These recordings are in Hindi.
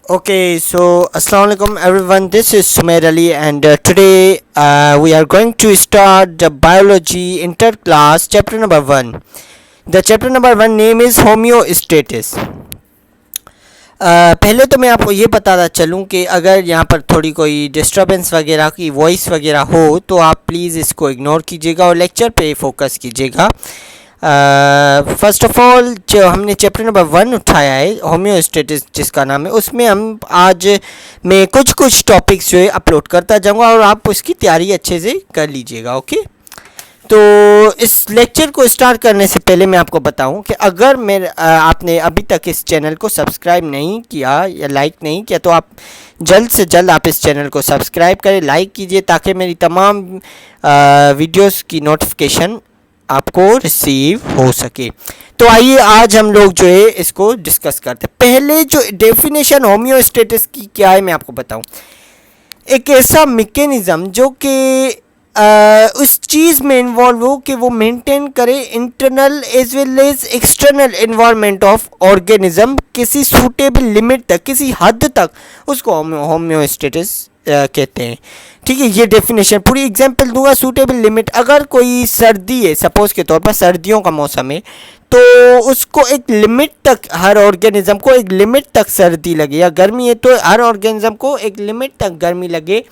Okay, so Assalamu alaikum everyone. This is Sumair Ali, and today we are going to start the biology interclass chapter number 1. The chapter number 1 name is homeostasis. पहले तो मैं आपको ये बताता चलूँ कि अगर यहाँ पर थोड़ी कोई डिस्टर्बेंस वगैरह की वॉइस वगैरह हो तो आप प्लीज़ इसको इग्नोर कीजिएगा और लेक्चर पे फोकस कीजिएगा। फर्स्ट ऑफ ऑल जो हमने चैप्टर नंबर 1 उठाया है होम्योस्टेटिस जिसका नाम है, उसमें हम आज मैं कुछ टॉपिक्स जो है अपलोड करता जाऊंगा और आप उसकी तैयारी अच्छे से कर लीजिएगा। ओके, तो इस लेक्चर को स्टार्ट करने से पहले मैं आपको बताऊं कि अगर आपने अभी तक इस चैनल को सब्सक्राइब नहीं किया या लाइक नहीं किया तो आप जल्द से जल्द आप इस चैनल को सब्सक्राइब करें, लाइक कीजिए ताकि मेरी तमाम वीडियोस की नोटिफिकेशन आपको रिसीव हो सके। तो आइए आज हम लोग जो है इसको डिस्कस करते हैं। पहले जो डेफिनेशन होम्योस्टेटिस की क्या है मैं आपको बताऊं। एक ऐसा मैकेनिज्म जो कि उस चीज़ में इन्वॉल्व हो कि वो मेंटेन करे internal as well as external environment of organism किसी सूटेबल लिमिट तक, किसी हद तक उसको होम्योस्टेटिस कहते हैं। ठीक है, ये डेफिनेशन पूरी एग्जांपल दूंगा। सूटेबल लिमिट, अगर कोई सर्दी है, सपोज के तौर पर सर्दियों का मौसम है, तो उसको एक लिमिट तक, हर ऑर्गेनिज्म को एक लिमिट तक सर्दी लगे, या गर्मी है तो हर ऑर्गेनिज्म को एक लिमिट तक गर्मी लगे।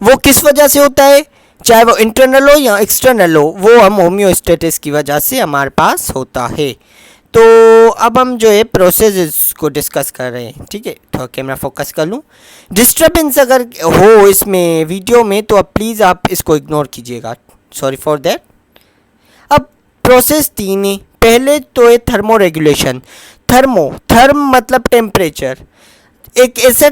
वो किस वजह से होता है, चाहे वो इंटरनल हो या एक्सटर्नल हो, वो हम होम्योस्टेटिस की वजह से हमारे पास होता है। तो अब हम जो है प्रोसेस को डिस्कस कर रहे हैं। ठीक है, तो कैमरा फोकस कर लूँ। डिस्टर्बेंस अगर हो इसमें वीडियो में तो अब प्लीज़ आप इसको इग्नोर कीजिएगा, सॉरी फॉर दैट। अब प्रोसेस 3 है। पहले तो है थर्मो रेगुलेशन। थर्म मतलब टेम्परेचर। एक ऐसा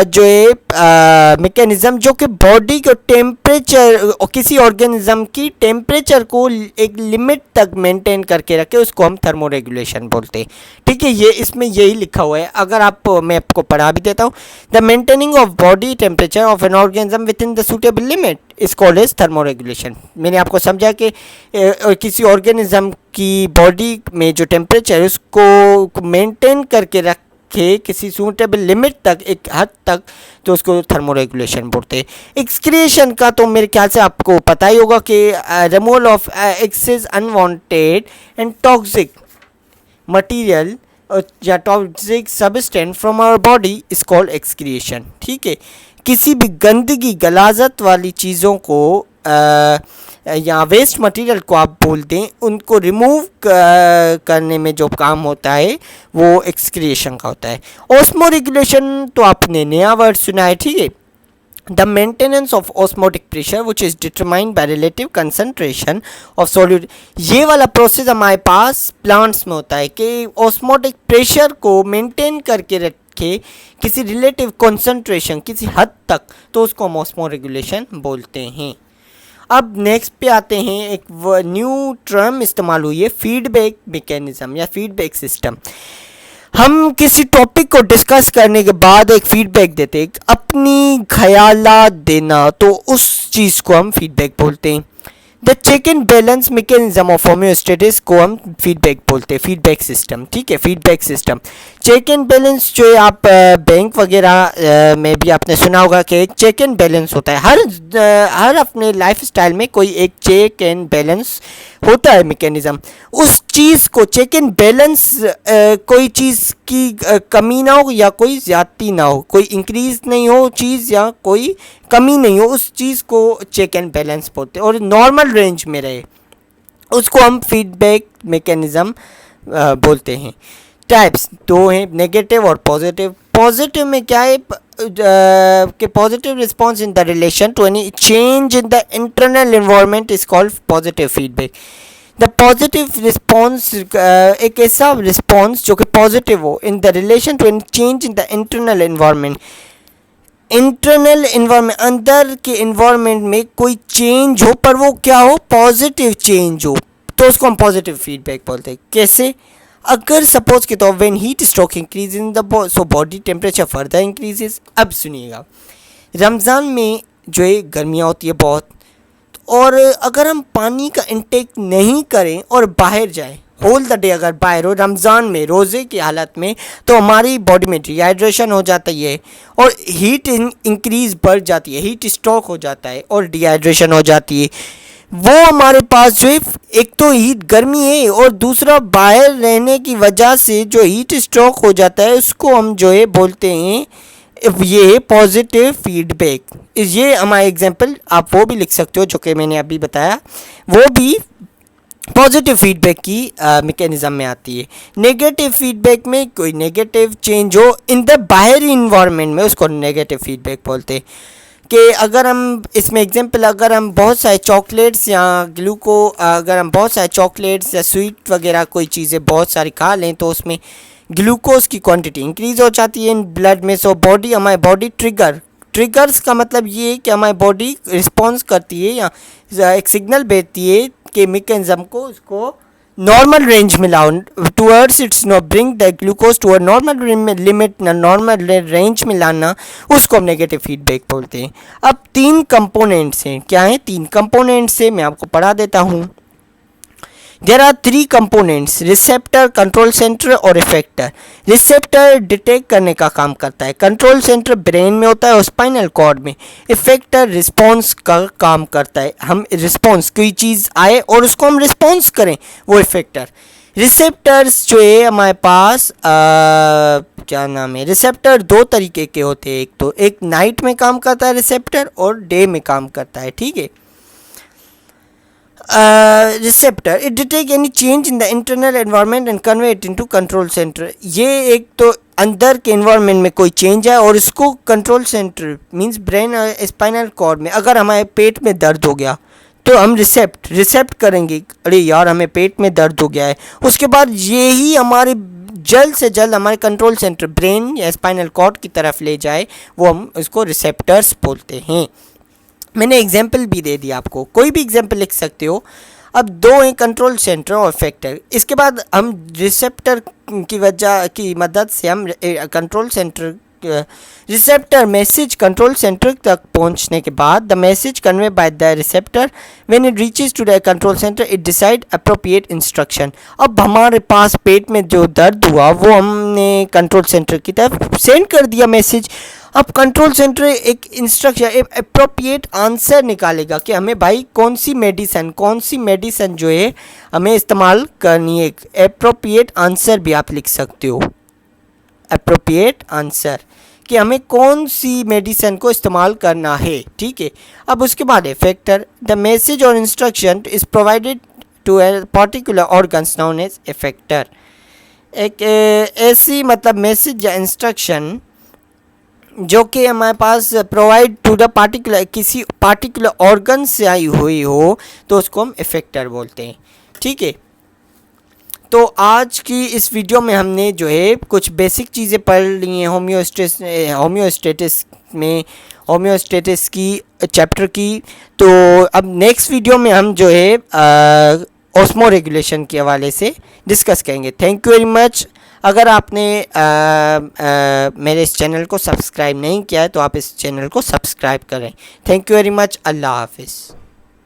जो है मैकेनिज्म जो कि बॉडी को टेम्परेचर और किसी ऑर्गेनिज्म की टेम्परेचर को एक लिमिट तक मेंटेन करके रखे, उसको हम थर्मो रेगुलेशन बोलते हैं। ठीक है, ये इसमें यही लिखा हुआ है। अगर मैं आपको पढ़ा भी देता हूँ, the maintaining of body temperature of an organism within the suitable limit is called as thermoregulation. मैंने आपको समझा कि किसी ऑर्गेनिज्म की बॉडी में जो टेम्परेचर है उसको मेंटेन करके रख के किसी सूटेबल लिमिट तक, एक हद तक, तो उसको थर्मो रेगुलेशन बोलते हैं। एक्सक्रिएशन का तो मेरे ख्याल से आपको पता ही होगा कि removal of excess unwanted and toxic material या toxic substance from our body is called excretion. ठीक है, किसी भी गंदगी, गलाजत वाली चीज़ों को या वेस्ट मटेरियल को आप बोल दें, उनको रिमूव करने में जो काम होता है वो एक्सक्रिएशन का होता है। ऑस्मो रेगुलेशन तो आपने नया वर्ड सुना है। ठीक है, the maintenance of osmotic pressure which is determined by relative concentration of solute. ये वाला प्रोसेस हमारे पास प्लांट्स में होता है कि ऑस्मोटिक प्रेशर को मेंटेन करके रखे किसी रिलेटिव कंसंट्रेशन, किसी हद तक, तो उसको हम ऑस्मो रेगुलेशन बोलते हैं। अब नेक्स्ट पे आते हैं, एक न्यू टर्म इस्तेमाल हुई है, फीडबैक मैकेनिज्म या फीडबैक सिस्टम। हम किसी टॉपिक को डिस्कस करने के बाद एक फीडबैक देते हैं, अपनी ख्यालात देना, तो उस चीज़ को हम फीडबैक बोलते हैं। The check and balance mechanism of homeostasis को हम फीडबैक बोलते हैं, फीडबैक सिस्टम। ठीक है, feedback system. Check and balance जो है आप बैंक वगैरह में भी आपने सुना होगा कि एक चेक एंड बैलेंस होता है। हर अपने लाइफ स्टाइल में कोई एक चेक एंड बैलेंस होता है मैकेनिज्म। उस चीज़ को चेक एंड बैलेंस, कोई चीज़ की कमी ना हो या कोई ज़्यादती ना हो, कोई इंक्रीज नहीं हो चीज़ या कोई कमी नहीं हो, उस चीज़ को चेक एंड बैलेंस बोलते हैं, और नॉर्मल रेंज में रहे, उसको हम फीडबैक मैकेनिज्म बोलते हैं। टाइप्स 2 हैं, नेगेटिव और पॉजिटिव। पॉजिटिव में क्या है कि positive response in the relation to any change in the internal environment is called positive feedback. The positive response एक ऐसा रिस्पॉन्स जो कि पॉजिटिव हो in the relation to any change in the internal environment. Internal environment, अंदर के एनवायरनमेंट में कोई चेंज हो पर वो क्या हो, पॉजिटिव चेंज हो, तो उसको हम पॉजिटिव फीडबैक बोलते हैं। कैसे, अगर सपोज के तो when heat stroke increase in the so body temperature further increases. अब सुनिएगा, रमज़ान में जो है गर्मियाँ होती है बहुत, और अगर हम पानी का इंटेक नहीं करें और बाहर जाएं, होल द डे अगर बाहर हो रमज़ान में रोज़े की हालत में, तो हमारी बॉडी में डिहाइड्रेशन हो जाता है और हीट इंक्रीज़ बढ़ जाती है, हीट स्ट्रोक हो जाता है और डिहाइड्रेशन हो जाती है। वो हमारे पास जो है एक तो हीट गर्मी है और दूसरा बाहर रहने की वजह से जो हीट स्ट्रोक हो जाता है उसको हम जो है बोलते हैं ये पॉजिटिव फीडबैक। ये हमारा एग्जांपल आप वो भी लिख सकते हो जो कि मैंने अभी बताया, वो भी पॉजिटिव फीडबैक की मैकेनिज़्म में आती है। नेगेटिव फीडबैक में कोई नेगेटिव चेंज हो इन द बाहरी इन्वायरमेंट में उसको नेगेटिव फीडबैक बोलते हैं। कि अगर हम इसमें एग्जांपल, अगर हम बहुत सारे चॉकलेट्स या अगर हम बहुत सारे चॉकलेट्स या स्वीट वगैरह कोई चीज़ें बहुत सारी खा लें तो उसमें ग्लूकोज की क्वांटिटी इंक्रीज़ हो जाती है इन ब्लड में। सो हमारी बॉडी ट्रिगर्स का मतलब ये है कि हमारी बॉडी रिस्पॉन्स करती है या एक सिग्नल भेजती है कि मैकेनिज्म को उसको नॉर्मल रेंज में लाओ, towards its no bring the glucose to normal limit, normal range में लाना, उसको हम नेगेटिव फीडबैक बोलते हैं। अब 3 कंपोनेंट्स हैं। क्या हैं 3 कंपोनेंट्स हैं, मैं आपको पढ़ा देता हूँ। There are 3 components, receptor, control centre और इफेक्टर। रिसेप्टर डिटेक्ट करने का काम करता है, कंट्रोल सेंटर ब्रेन में होता है और स्पाइनल कॉर्ड में, इफेक्टर रिस्पॉन्स का काम करता है। हम रिस्पॉन्स, कोई चीज़ आए और उसको हम रिस्पॉन्स करें, वो इफेक्टर। रिसेप्टर्स जो है हमारे पास क्या नाम है, रिसेप्टर 2 तरीके के होते हैं। एक नाइट में काम करता है रिसेप्टर और डे में काम करता है, ठीक है। Receptor it detect any change in the internal environment and convey it into control centre. ये एक तो अंदर के एनवायरनमेंट में कोई चेंज है और इसको कंट्रोल सेंटर मींस ब्रेन और स्पाइनल कॉर्ड में, अगर हमारे पेट में दर्द हो गया तो हम रिसेप्ट करेंगे, अरे यार हमें पेट में दर्द हो गया है। उसके बाद ये ही हमारे जल्द से जल्द हमारे कंट्रोल सेंटर ब्रेन या स्पाइनल कॉर्ड की तरफ ले जाए, वो हम इसको रिसेप्टर्स बोलते हैं। मैंने एग्जाम्पल भी दे दिया आपको, कोई भी एग्जाम्पल लिख सकते हो। अब 2 हैं, कंट्रोल सेंटर और इफेक्टर। इसके बाद हम रिसेप्टर की मदद से हम control centre receptor message control centre तक पहुंचने के बाद the message convey by the receptor when it reaches to the control centre it decide appropriate instruction. अब हमारे पास पेट में जो दर्द हुआ वो हमने कंट्रोल सेंटर की तरफ सेंड कर दिया मैसेज। अब कंट्रोल सेंटर एक इंस्ट्रक्शन, एक अप्रोप्रिएट आंसर निकालेगा कि हमें भाई कौन सी मेडिसिन जो है हमें इस्तेमाल करनी है। अप्रोप्रिएट आंसर भी आप लिख सकते हो, अप्रोप्रिएट आंसर कि हमें कौन सी मेडिसिन को इस्तेमाल करना है, ठीक है। अब उसके बाद इफेक्टर, द मैसेज और instruction is provided to a particular organs known as effector. एक ऐसी मतलब मैसेज या इंस्ट्रक्शन जो कि हमारे पास प्रोवाइड टू द किसी पार्टिकुलर ऑर्गन से आई हुई हो तो उसको हम इफेक्टर बोलते हैं, ठीक है। तो आज की इस वीडियो में हमने जो है कुछ बेसिक चीज़ें पढ़ ली हैं होम्योस्टेटिस की चैप्टर की। तो अब नेक्स्ट वीडियो में हम जो है ऑस्मो रेगुलेशन के हवाले से डिस्कस करेंगे। Thank you very much. अगर आपने मेरे इस चैनल को सब्सक्राइब नहीं किया है तो आप इस चैनल को सब्सक्राइब करें। Thank you very much. अल्लाह हाफिज़।